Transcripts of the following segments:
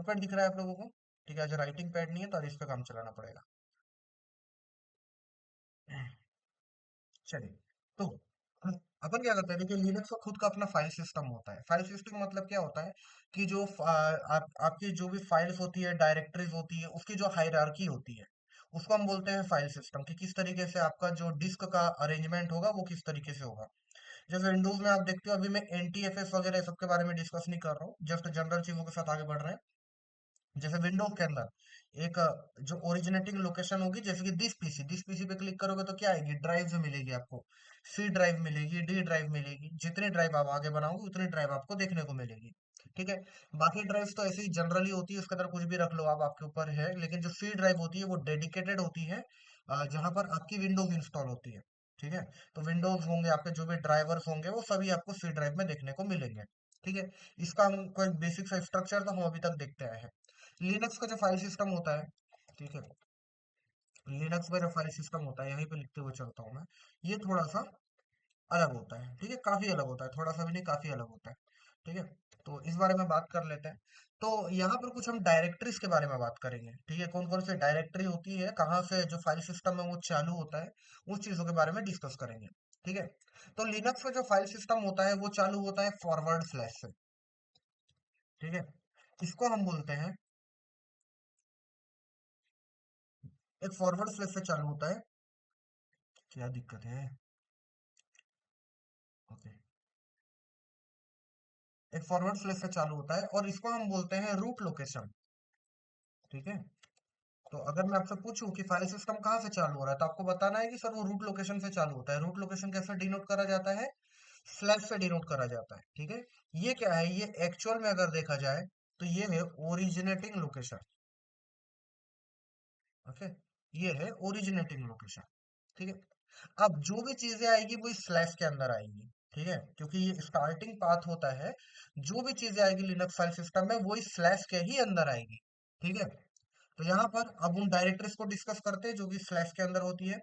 Pad दिख रहा है आप लोगों को? ठीक है, आज राइटिंग पैड नहीं है तो आज इस पे काम चलाना पड़ेगा। चलिए, तो अपन क्या करते हैं, देखिए लिनक्स का खुद का अपना फाइल सिस्टम होता है। फाइल सिस्टम मतलब क्या होता है कि जो आपकी जो भी फाइल्स होती है, डायरेक्टरीज होती है, उसकी जो हायरार्की होती है, उसको हम बोलते हैं फाइल सिस्टम, कि किस तरीके से आपका जो डिस्क का अरेंजमेंट होगा वो किस तरीके से होगा। जैसे विंडोज में आप देखते हो, अभी मैं एनटीएफएस वगैरह सब के बारे में डिस्कस नहीं कर रहा हूँ, जस्ट जनरल चीजों के साथ आगे बढ़ रहे हैं। जैसे विंडोज के अंदर एक जो ओरिजिनेटिंग लोकेशन होगी, जैसे कि दिस पीसी पे क्लिक करोगे तो क्या आएगी, ड्राइव मिलेगी आपको। सी ड्राइव मिलेगी, डी ड्राइव मिलेगी, जितनी ड्राइव आप आगे बनाओगे उतनी ड्राइव आपको देखने को मिलेगी। ठीक है। बाकी ड्राइव्स तो ऐसे ही जनरली होती है, उसके अंदर कुछ भी रख लो आप, आपके ऊपर है। लेकिन जो सी ड्राइव होती है वो डेडिकेटेड होती है, जहां पर आपकी विंडोज इंस्टॉल होती है। ठीक है। तो विंडोज होंगे, आपके जो भी ड्राइवर्स होंगे वो सभी आपको सी ड्राइव में देखने को मिलेंगे। ठीक है। इसका हम कोई बेसिक सा स्ट्रक्चर तो हम अभी तक देखते आए हैं। लिनक्स का जो फाइल सिस्टम होता है, ठीक है, लिनक्स का जो फाइल सिस्टम होता है, यहीं पे लिखते हुए चलता हूँ मैं, ये थोड़ा सा अलग होता है। ठीक है, काफी अलग होता है, थोड़ा सा भी नहीं, काफी अलग होता है। ठीक है। तो इस बारे में बात कर लेते हैं। तो यहाँ पर कुछ हम डायरेक्टरीज के बारे में बात करेंगे। ठीक है, कौन कौन से डायरेक्टरी होती है, कहाँ से जो फाइल सिस्टम है वो चालू होता है, उस चीजों के बारे में डिस्कस करेंगे। ठीक है। तो लिनक्स का जो फाइल सिस्टम होता है वो चालू होता है फॉरवर्ड स्लैश से। ठीक है। इसको हम बोलते हैं, एक फॉरवर्ड स्लैश से चालू होता है। क्या दिक्कत है? ओके। एक फॉरवर्ड स्लैश से चालू होता है और इसको हम बोलते हैं रूट लोकेशन। ठीक है। तो अगर मैं आपसे पूछूं कि फाइल सिस्टम कहाँ से चालू हो रहा है, तो आपको बताना है कि सर वो रूट लोकेशन से चालू होता है। रूट लोकेशन कैसे डिनोट करा जाता है? स्लैश से डिनोट करा जाता है। ठीक है। ये क्या है, ये एक्चुअल में अगर देखा जाए तो ये है ओरिजिनेटिंग लोकेशन। ओके। ये है ओरिजिनेटिंग लोकेशन। ठीक है। अब जो भी चीजें आएगी वो इस स्लैश के अंदर आएगी। ठीक है, क्योंकि ये स्टार्टिंग पाथ होता है। जो भी चीजें आएगी लिनक्स फाइल सिस्टम में वो इस स्लैश के ही अंदर आएगी। ठीक है। तो यहाँ पर अब उन डायरेक्टरीज को डिस्कस करते हैं जो कि स्लैश के अंदर होती है।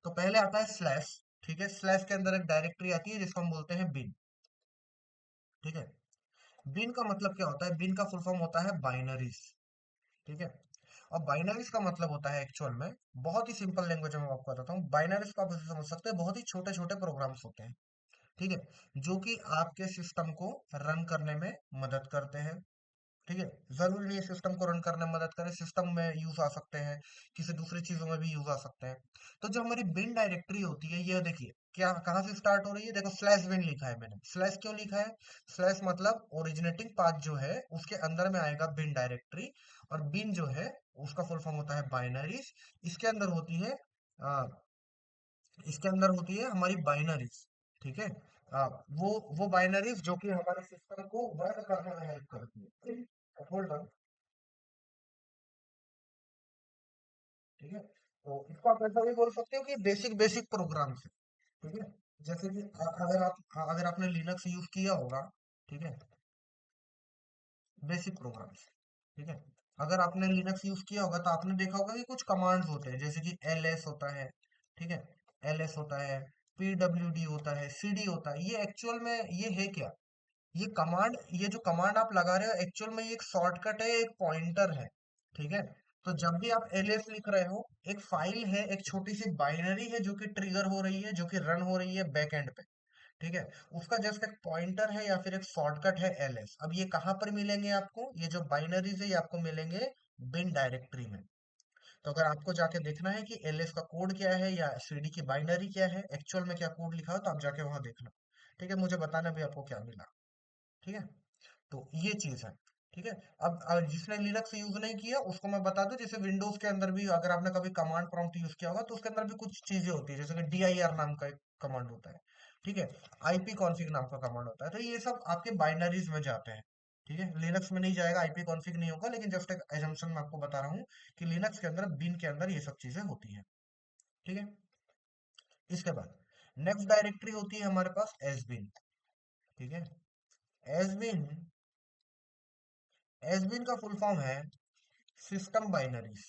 तो पहले आता है स्लैश। ठीक है, स्लैश के अंदर एक डायरेक्टरी आती है जिसको हम बोलते हैं बिन। ठीक है। बिन का मतलब क्या होता है? बिन का फुल फॉर्म होता है बाइनरीज। ठीक है। और बाइनरीज का मतलब होता है एक्चुअल में, बहुत ही सिंपल लैंग्वेज में मैं आपको बताता हूँ, बाइनरीज को आप ऐसे समझ सकते हैं, बहुत ही छोटे छोटे प्रोग्राम्स होते हैं। ठीक है, जो कि आपके सिस्टम को रन करने में मदद करते हैं। ठीक है। जरूरी नहीं है सिस्टम को रन करने में मदद करें, सिस्टम में यूज आ सकते हैं, किसी दूसरी चीजों में भी यूज आ सकते हैं। तो जो हमारी बिन डायरेक्टरी होती है, ये देखिए क्या कहाँ से स्टार्ट हो रही है, देखो स्लैश बिन लिखा है मैंने। स्लैश क्यों लिखा है? स्लैश मतलब ओरिजिनेटिंग पाथ जो है उसके अंदर में आएगा बिन डायरेक्टरी। और बिन जो है उसका फुल फॉर्म होता है बाइनरीज। इसके अंदर होती है आ, इसके अंदर होती है हमारी बाइनरीज। ठीक है। वो बाइनरीज जो कि हमारे सिस्टम को वर्क करने में हेल्प करती है। Hold on. ठीक है। तो इसको आप ऐसा भी बोल सकते हो कि बेसिक बेसिक प्रोग्राम्स है। ठीक है। जैसे कि अगर आपने लिनक्स यूज किया होगा, ठीक है, बेसिक प्रोग्राम्स। ठीक है। अगर आपने लिनक्स यूज किया होगा तो आपने देखा होगा कि कुछ कमांड्स होते हैं, जैसे कि एलएस होता है। ठीक है। एलएस होता है, पीडब्ल्यूडी होता है, सीडी होता है। ये एक्चुअल में ये है क्या? ये कमांड, ये जो कमांड आप लगा रहे हो एक्चुअल में ये एक शॉर्टकट है, एक पॉइंटर है। ठीक है। तो जब भी आप एलएस लिख रहे हो, एक फाइल है, एक छोटी सी बाइनरी है जो कि ट्रिगर हो रही है, जो कि रन हो रही है बैक एंड पे। ठीक है। उसका जस्ट एक पॉइंटर है या फिर एक शॉर्टकट है एलएस। अब ये कहाँ पर मिलेंगे आपको? ये जो बाइनरीज है ये आपको मिलेंगे बिन डायरेक्टरी में। तो अगर आपको जाके देखना है कि एलएस का कोड क्या है या सीडी की बाइनरी क्या है, एक्चुअल में क्या कोड लिखा हो, तो आप जाके वहां देखना। ठीक है, मुझे बताना भी आपको क्या मिला। ठीक है। तो ये चीज है। ठीक है। अब जिसने लिनक्स यूज नहीं किया उसको मैं बता दूं, जैसे विंडोज के अंदर भी अगर आपने कभी कमांड प्रॉम्प्ट यूज किया होगा तो उसके अंदर भी कुछ चीजें होती है, जैसे कि dir नाम का एक कमांड होता है। ठीक है। आईपी कॉन्फिग नाम का कमांड होता है। तो ये सब आपके बाइनरीज में जाते हैं। ठीक है, लिनक्स में नहीं जाएगा, आईपी कॉन्फिग नहीं होगा, लेकिन जस्ट एक एजम्पशन मैं आपको बता रहा हूँ कि लिनक्स के अंदर बिन के अंदर ये सब चीजें होती हैं। ठीक है। इसके बाद नेक्स्ट डायरेक्टरी होती है हमारे पास एसबिन। ठीक है। एसबिन, एसबिन का फुल फॉर्म है सिस्टम बाइनरीज।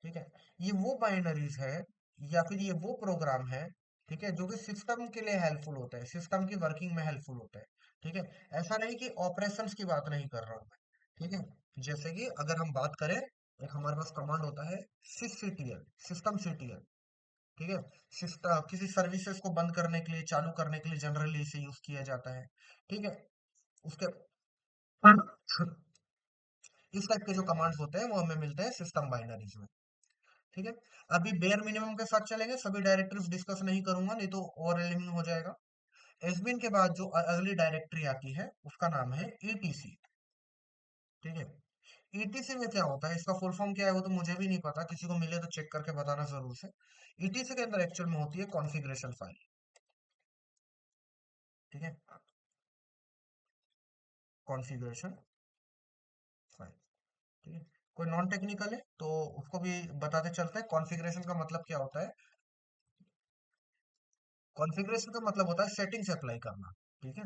ठीक है। ये वो बाइनरीज है या फिर ये वो प्रोग्राम है, ठीक है, जो कि सिस्टम के लिए हेल्पफुल होता है, सिस्टम की वर्किंग में हेल्पफुल होता है। ठीक है। ऐसा नहीं कि ऑपरेशंस की बात नहीं कर रहा हूँ मैं। ठीक है। जैसे कि अगर हम बात करें, एक हमारे पास कमांड होता है sysctl, सिस्टम सीटीएल। ठीक है। सिस्टम किसी सर्विसेज को बंद करने के लिए, चालू करने के लिए जनरली इसे यूज किया जाता है। ठीक है। उसके इस टाइप के जो कमांड्स होते हैं वो हमें मिलते हैं सिस्टम बाइनरीज में। ठीक है। अभी बेयर मिनिमम के साथ चलेंगे, सभी डायरेक्टरीज डिस्कस नहीं करूंगा, नहीं तो ओवरवेलमिंग हो जाएगा। एसबीन के बाद जो अगली डायरेक्टरी आती है उसका नाम है ईटीसी। ठीक है। ईटीसी में क्या होता है, इसका फुल फॉर्म क्या है वो तो मुझे भी नहीं पता, किसी को मिले तो चेक करके बताना जरूर से। ईटीसी के अंदर एक्चुअल में होती है कॉन्फ़िगरेशन फाइल। ठीक है। Configuration file. ठीक है। कोई नॉन टेक्निकल है तो उसको भी बताते चलते हैं, कॉन्फ़िगरेशन का मतलब क्या होता है। कॉन्फ़िगरेशन का मतलब होता है सेटिंग्स अप्लाई करना। ठीक है।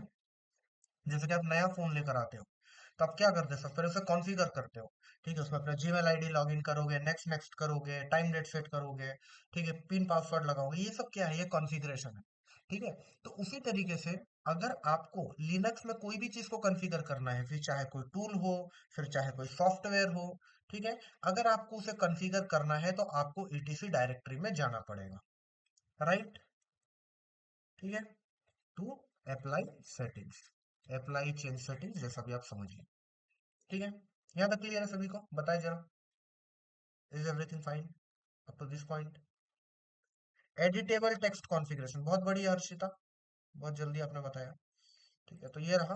जैसे कि आप नया फोन लेकर आते हो तो आप क्या करते हो, सबसे पहले उसे कॉन्फ़िगर करते हो। ठीक है। उसमें अपना जीमेल आईडी लॉगिन करोगे, नेक्स्ट नेक्स्ट करोगे, टाइम डेट सेट करोगे। ठीक है। पिन पासवर्ड लगाओगे, ये सब क्या है, ये कॉन्फ़िगरेशन है। ठीक है। तो उसी तरीके से अगर आपको लिनक्स में कोई भी चीज को कॉन्फ़िगर करना है, फिर चाहे कोई टूल हो, फिर चाहे कोई सॉफ्टवेयर हो, ठीक है, अगर आपको उसे कॉन्फ़िगर करना है तो आपको ईटीसी डायरेक्टरी में जाना पड़ेगा। राइट। ठीक है। To apply settings, apply change settings, जैसा भी आप समझिए। ठीक है। यहाँ तक क्लियर है सभी को, बताए जरा। Is everything fine up to this point. Editable text configuration, बहुत बढ़िया हर्षिता, बहुत जल्दी आपने बताया। ठीक है। तो ये रहा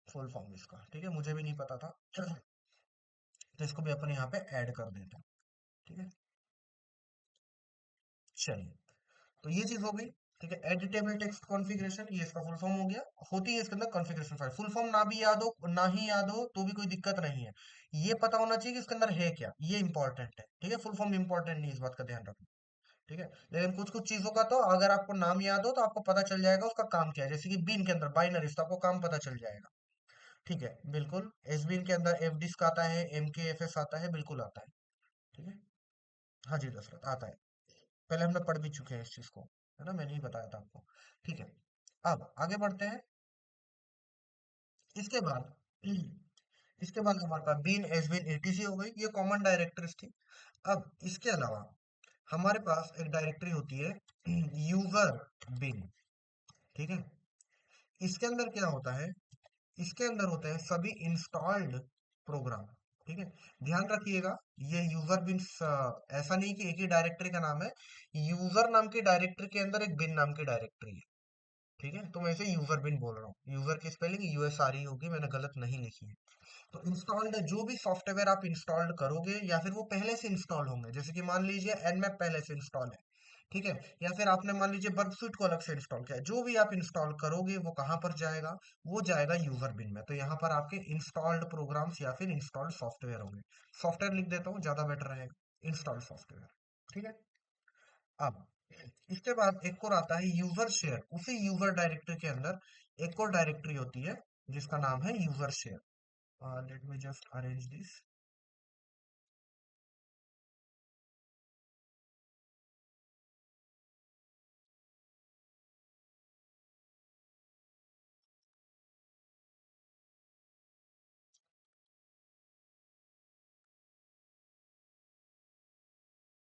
फुल फॉर्म इसका। ठीक है। मुझे भी नहीं पता था तो इसको भी अपन यहाँ पे ऐड कर देते हैं। ठीक है। चलिए, तो ये चीज हो गई। ठीक है। एडिटेबल टेक्स्ट कॉन्फ़िगरेशन, ये इसका फुल फॉर्म हो गया। होती है इसके अंदर कॉन्फ़िगरेशन फाइल। फुल फॉर्म ना भी याद हो, ना ही याद हो तो भी कोई दिक्कत नहीं है, ये पता होना चाहिए कि इसके अंदर है क्या, ये इंपॉर्टेंट है। ठीक है। फुल फॉर्म इंपॉर्टेंट नहीं है, इस बात का ध्यान रखना। ठीक है। लेकिन कुछ कुछ चीजों का तो अगर आपको नाम याद हो तो आपको पता चल जाएगा उसका काम क्या है, जैसे कि बीन के अंदर बाइनरीज, तो आपको काम पता चल जाएगा। ठीक है। बिल्कुल। एस बीन के अंदर एफ डिस्क आता है, एम के एफ एस आता है, बिल्कुल आता है। ठीक है। हाँ जी दशरथ, आता है। पहले हमने पढ़ भी चुके हैं इस चीज को, है ना, मैंने ही बताया था आपको। ठीक है। अब आगे बढ़ते हैं। इसके बाद इसके बाद हमारे पास बीन एस बीन एटीसी हो गई, ये कॉमन डायरेक्टरीज थी। अब इसके अलावा हमारे पास एक डायरेक्टरी होती है यूजर बिन। ठीक है। इसके अंदर क्या होता है, इसके अंदर होते हैं सभी इंस्टॉल्ड प्रोग्राम। ठीक है। ध्यान रखिएगा, ये यूजर बिन ऐसा नहीं कि एक ही डायरेक्टरी का नाम है। यूजर नाम की डायरेक्टरी के अंदर एक बिन नाम की डायरेक्टरी है। ठीक है। तो मैं इसे यूजर बिन बोल रहा हूँ, यूजर की स्पेलिंग यूएसआर ही होगी, मैंने गलत नहीं लिखी है। तो इंस्टॉल्ड है, जो भी सॉफ्टवेयर आप इंस्टॉल करोगे या फिर वो पहले से इंस्टॉल होंगे, जैसे कि मान लीजिए एनमैप पहले से इंस्टॉल है। ठीक है। या फिर आपने मान लीजिए बर्फसूट को अलग से इंस्टॉल किया है, जो भी आप इंस्टॉल करोगे वो कहाँ पर जाएगा, वो जाएगा यूजर बिन में। तो यहाँ पर आपके इंस्टॉल्ड प्रोग्राम्स या फिर इंस्टॉल्ड सॉफ्टवेयर होंगे। सॉफ्टवेयर लिख देता हूँ, ज्यादा बेटर रहेगा, इंस्टॉल्ड सॉफ्टवेयर। ठीक है। अब इसके बाद एक और आता है यूजर शेयर, उसी यूजर डायरेक्टरी के अंदर एक और डायरेक्टरी होती है जिसका नाम है user share. Let me just arrange this.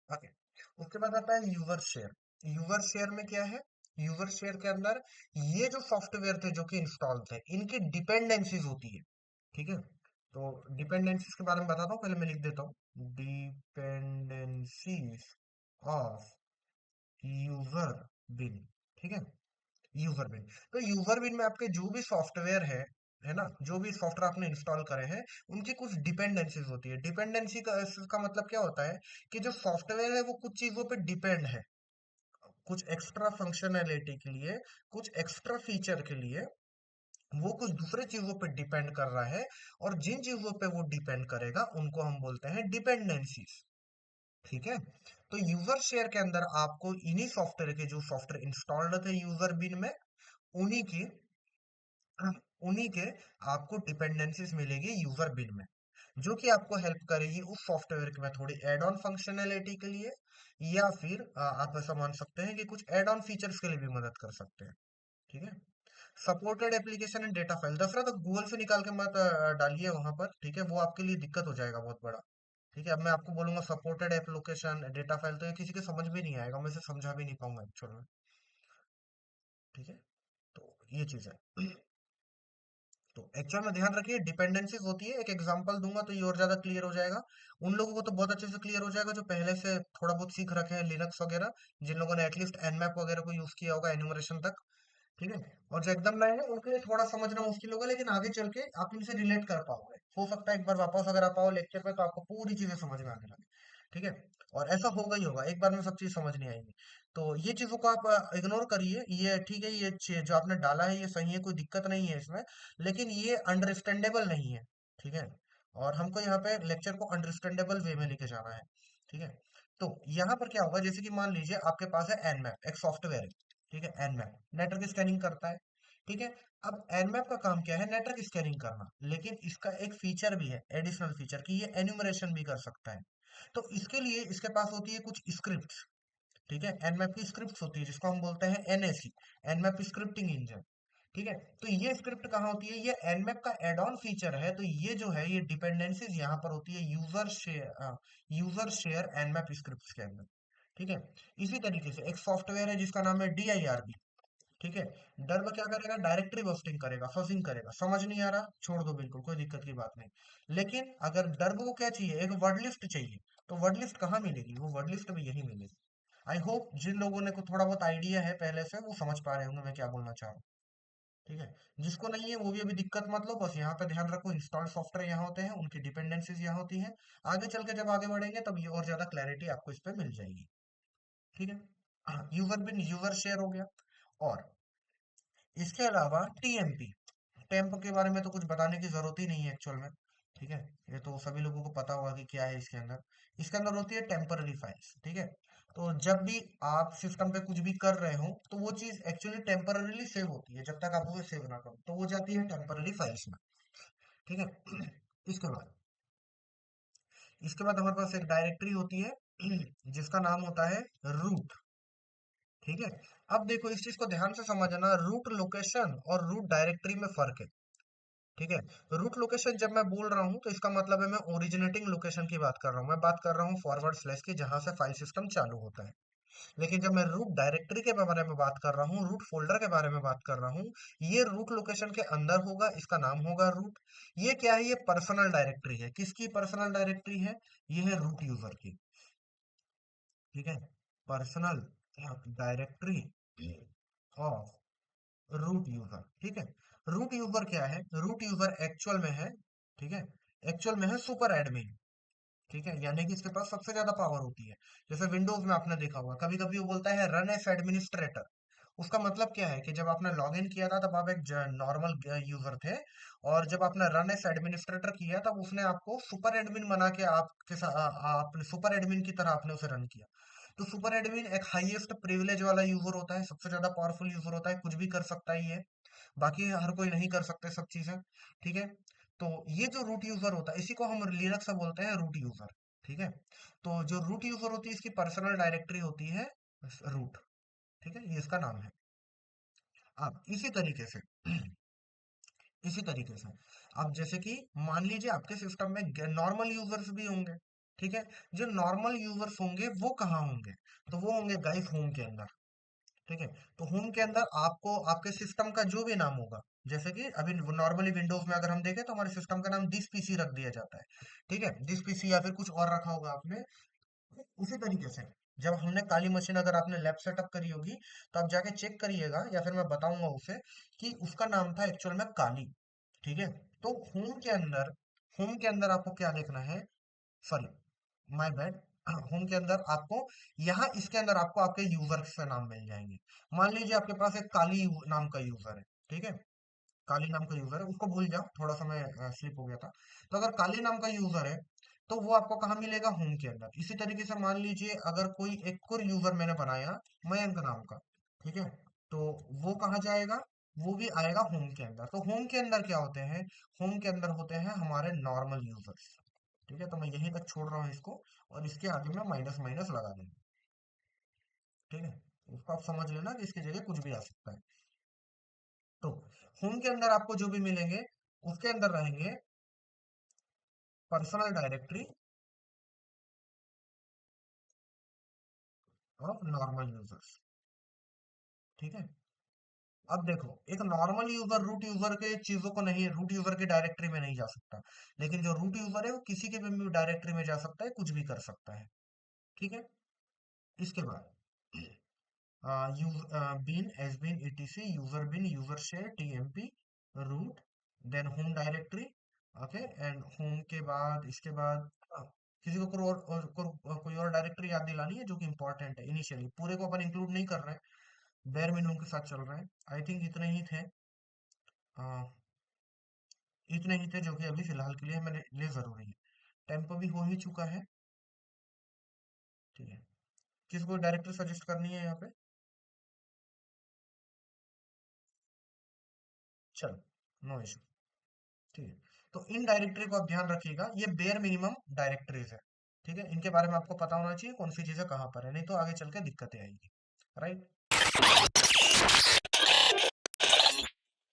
Okay. उसके बाद आता है यूजर शेयर। यूजर शेयर में क्या है, यूजर शेयर के अंदर ये जो सॉफ्टवेयर थे जो कि इंस्टॉल थे, इनकी डिपेंडेंसीज होती है। ठीक है। तो डिपेंडेंसीज के बारे में बताता हूँ, पहले मैं लिख देता हूँ डिपेंडेंसीज ऑफ यूजर बिन। ठीक है। यूजर बिन। तो यूजर बिन में आपके जो भी सॉफ्टवेयर है ना, जो भी सॉफ्टवेयर आपने इंस्टॉल करे हैं, उनकी कुछ डिपेंडेंसीज होती है। डिपेंडेंसी का इसका मतलब क्या होता है कि जो सॉफ्टवेयर है वो कुछ चीजों पे डिपेंड है, कुछ एक्स्ट्रा फंक्शनैलिटी के लिए, कुछ एक्स्ट्रा फीचर के लिए वो कुछ दूसरे चीजों पे डिपेंड कर रहा है। और जिन चीजों पे वो डिपेंड करेगा उनको हम बोलते हैं डिपेंडेंसीज। ठीक है। तो यूजर शेयर के अंदर आपको इन्हीं सॉफ्टवेयर के, जो सॉफ्टवेयर इंस्टॉल्ड थे यूजर बिन में, उन्हीं की उन्हीं के आपको डिपेंडेंसीज मिलेगी यूजर बिन में, जो कि आपको हेल्प करेगी उस सॉफ्टवेयर में थोड़ी एड ऑन फंक्शनैलिटी के लिए, या फिर आप ऐसा मान सकते हैं कि कुछ एड ऑन फीचर्स के लिए भी मदद कर सकते हैं। ठीक है। Supported application and data file, दूसरा तो गूगल से निकाल के मत डालिए वहां पर, ठीक है, वो आपके लिए दिक्कत हो जाएगा बहुत बड़ा। ठीक है, अब मैं आपको बोलूंगा supported app location data file, तो ये किसी के समझ में नहीं आएगा, मैं इसे समझा भी नहीं पाऊंगा एक्चुअल में। ठीक है, तो ये चीज है। तो एक्चुअल में ध्यान रखिए, डिपेंडेंसीज होती है, एक एग्जांपल दूंगा तो ये और ज्यादा क्लियर हो जाएगा। उन लोगों को तो बहुत अच्छे से क्लियर हो जाएगा जो पहले से थोड़ा बहुत सीख रखे हैं लिनक्स वगैरह, जिन लोगों ने एटलीस्ट एनमैप वगैरह को यूज किया होगा एन्यूमरेशन तक। ठीक है, और जो एकदम नए हैं उनके लिए थोड़ा समझना मुश्किल होगा, लेकिन आगे चल के आप इनसे रिलेट कर पाओगे, हो सकता है एक बार वापस अगर आप आओ लेक्चर पे तो आपको पूरी चीजें समझ में आने लगे। ठीक है, और ऐसा होगा ही होगा, एक बार में सब चीज समझ नहीं आएंगी। तो ये चीजों को आप इग्नोर करिए, ये ठीक है, ये जो आपने डाला है ये सही है, कोई दिक्कत नहीं है इसमें, लेकिन ये अंडरस्टैंडेबल नहीं है। ठीक है, और हमको यहाँ पे लेक्चर को अंडरस्टैंडेबल वे में लेके जाना है। ठीक है, तो यहाँ पर क्या होगा, जैसे कि मान लीजिए आपके पास है एनमैप, एक सॉफ्टवेयर है। ठीक है, एनमैप नेटवर्क स्कैनिंग करता है। ठीक है, अब एनमैप का काम क्या है, नेटवर्क स्कैनिंग करना, लेकिन इसका एक फीचर भी है, एडिशनल फीचर, कि ये एन्यूमरेशन भी कर सकता है। तो इसके लिए इसके पास होती है कुछ स्क्रिप्ट्स। ठीक है, एनमैप की स्क्रिप्ट्स होती है जिसको हम बोलते हैं एनएसी, एनमैप स्क्रिप्टिंग इंजन। ठीक है, तो ये स्क्रिप्ट कहाँ होती है, ये एनमैप का एड ऑन फीचर है, तो ये जो है ये डिपेंडेंसीज यहाँ पर होती है यूजर शेयर एनमैप स्क्रिप्ट्स के अंदर। ठीक है, इसी तरीके से एक सॉफ्टवेयर है जिसका नाम है DIRB। ठीक है, डर्ब क्या करेगा, डायरेक्टरी बस्टिंग करेगा, फजिंग करेगा, समझ नहीं आ रहा छोड़ दो, बिल्कुल कोई दिक्कत की बात नहीं। लेकिन अगर डर्ब को क्या चाहिए, एक वर्ड लिस्ट चाहिए, तो वर्ड लिस्ट कहाँ मिलेगी, वो वर्ड लिस्ट भी यही मिलेगी। आई होप जिन लोगों ने को थोड़ा बहुत आइडिया है पहले से वो समझ पा रहे होंगे मैं क्या बोलना चाह रहा हूँ। ठीक है, जिसको नहीं है वो भी अभी दिक्कत मत लो, बस यहाँ पे ध्यान रखो, इंस्टॉल सॉफ्टवेयर यहाँ होते हैं, उनकी डिपेंडेंसीज यहाँ होती हैं। आगे चल के जब आगे बढ़ेंगे तब ये और ज्यादा क्लैरिटी आपको इस पे मिल जाएगी। ठीक है, यूजर बिन यूजर शेयर हो गया, और इसके अलावा टीएमपी, टेम्प के बारे में तो कुछ बताने की जरूरत ही नहीं है एक्चुअल में। ठीक है, ये तो सभी लोगों को पता होगा कि क्या है इसके अंदर। इसके अंदर होती है टेम्पररी फाइल्स। ठीक है, तो जब भी आप सिस्टम पे कुछ भी कर रहे हो तो वो चीज एक्चुअली टेम्पररीली सेव होती है, जब तक आप उसे सेव ना करो तो वो जाती है टेम्पररी फाइल्स में। ठीक है, इसके बाद हमारे पास एक डायरेक्टरी होती है जिसका नाम होता है रूट। ठीक है, अब देखो इस चीज को ध्यान से समझना, रूट लोकेशन और रूट डायरेक्टरी में फर्क है। ठीक है, रूट लोकेशन जब मैं बोल रहा हूँ तो इसका मतलब है मैं ओरिजिनेटिंग लोकेशन की बात कर रहा हूँ, मैं बात कर रहा हूँ फॉरवर्ड स्लैश की जहां से फाइल सिस्टम चालू होता है। लेकिन जब मैं रूट डायरेक्टरी के बारे में बात कर रहा हूँ, रूट फोल्डर के बारे में बात कर रहा हूँ, ये रूट लोकेशन के अंदर होगा, इसका नाम होगा रूट। ये क्या है, ये पर्सनल डायरेक्टरी है, किसकी पर्सनल डायरेक्टरी है, ये है रूट यूजर की। ठीक है, personal directory of root user. ठीक है, रूट यूजर क्या है, रूट यूजर एक्चुअल में है, ठीक है, एक्चुअल में है सुपर एडमिन। ठीक है, यानी कि इसके पास सबसे ज्यादा पावर होती है। जैसे विंडोज में आपने देखा होगा कभी कभी वो बोलता है रन एस एडमिनिस्ट्रेटर। उसका मतलब क्या है कि जब आपने लॉग इन किया था तब आप एक नॉर्मल यूजर थे, और जब आपने रन एस एडमिनिस्ट्रेटर किया तब उसने आपको सुपर एडमिन बना के आपके साथ आपने सुपर एडमिन की तरह आपने उसे रन किया। तो सुपर एडमिन एक हाईएस्ट प्रिविलेज वाला यूजर होता है, सबसे ज्यादा पावरफुल यूजर होता है, कुछ भी कर सकता है ये, बाकी हर कोई नहीं कर सकते सब चीजें। ठीक है, तो ये जो रूट यूजर होता है इसी को हम लिनक्स से बोलते हैं रूट यूजर। ठीक है, तो जो रूट यूजर होती है इसकी पर्सनल डायरेक्टरी होती है रूट। ठीक है, ये इसका नाम है। अब इसी तरीके से अब जैसे कि मान लीजिए आपके सिस्टम में नॉर्मल यूजर्स भी होंगे। ठीक है, जो नॉर्मल यूजर्स होंगे वो कहाँ होंगे, तो वो होंगे गाइस होम के अंदर। ठीक है, तो होम के अंदर आपको आपके सिस्टम का जो भी नाम होगा, जैसे कि अभी नॉर्मली विंडोज में अगर हम देखें तो हमारे सिस्टम का नाम दिस पीसी रख दिया जाता है। ठीक है, दिस पीसी या फिर कुछ और रखा होगा आपने। उसी तरीके से जब हमने काली मशीन अगर आपने लैब सेटअप करी होगी तो आप जाके चेक करिएगा, या फिर मैं बताऊंगा उसे कि उसका नाम था एक्चुअल में काली। ठीक है, तो होम के अंदर आपको क्या देखना है, सॉरी माय बैड, होम के अंदर आपको यहाँ इसके अंदर आपको आपके यूजर से नाम मिल जाएंगे। मान लीजिए आपके पास एक काली नाम का यूजर है। ठीक है, काली नाम का यूजर है, उसको भूल जाओ, थोड़ा सा मैं स्लिप हो गया था। तो अगर काली नाम का यूजर है तो वो आपको कहाँ मिलेगा, होम के अंदर। इसी तरीके से मान लीजिए अगर कोई एक और यूजर मैंने बनाया मयंक नाम का। ठीक है, तो वो कहाँ जाएगा, वो भी आएगा होम के अंदर। तो होम के अंदर क्या होते हैं, होम के अंदर होते हैं हमारे नॉर्मल यूजर्स। ठीक है, तो मैं यहीं तक छोड़ रहा हूँ इसको, और इसके आगे मैं माइनस माइनस लगा दूंगा। ठीक है, इसको आप समझ लेना कि इसकी जगह कुछ भी आ सकता है। तो होम के अंदर आपको जो भी मिलेंगे उसके अंदर रहेंगे personal directory of normal users. ठीक है। अब देखो, एक नॉर्मल यूजर रूट यूजर के चीजों को नहीं, रूट यूजर के डायरेक्टरी में नहीं जा सकता, लेकिन जो रूट यूजर है वो किसी के भी डायरेक्टरी में जा सकता है, कुछ भी कर सकता है। ठीक है। इसके बाद bin S bin etc user bin user share TMP root, then home directory. Okay, and home के बाद इसके बाद किसी को कोई और डायरेक्टरी याद दिलानी है जो कि इंपॉर्टेंट है इनिशियली, पूरे को अपन इंक्लूड नहीं कर रहे हैं, बेयर मिनिमम के साथ चल रहे हैं। आई थिंक इतने ही थे। अ, इतने ही थे जो कि अभी फिलहाल के लिए हमें लिए जरूरी है। टेम्पो भी हो ही चुका है। ठीक है। किसको डायरेक्टरी सजेस्ट करनी है यहाँ पे? चलो, नो इशू। ठीक है। तो इन डायरेक्टरी को आप ध्यान रखिएगा, ये बेयर मिनिमम डायरेक्टरीज है। ठीक है, इनके बारे में आपको पता होना चाहिए कौन सी चीजें कहाँ पर है, नहीं तो आगे चल के दिक्कतें आएंगी। राइट।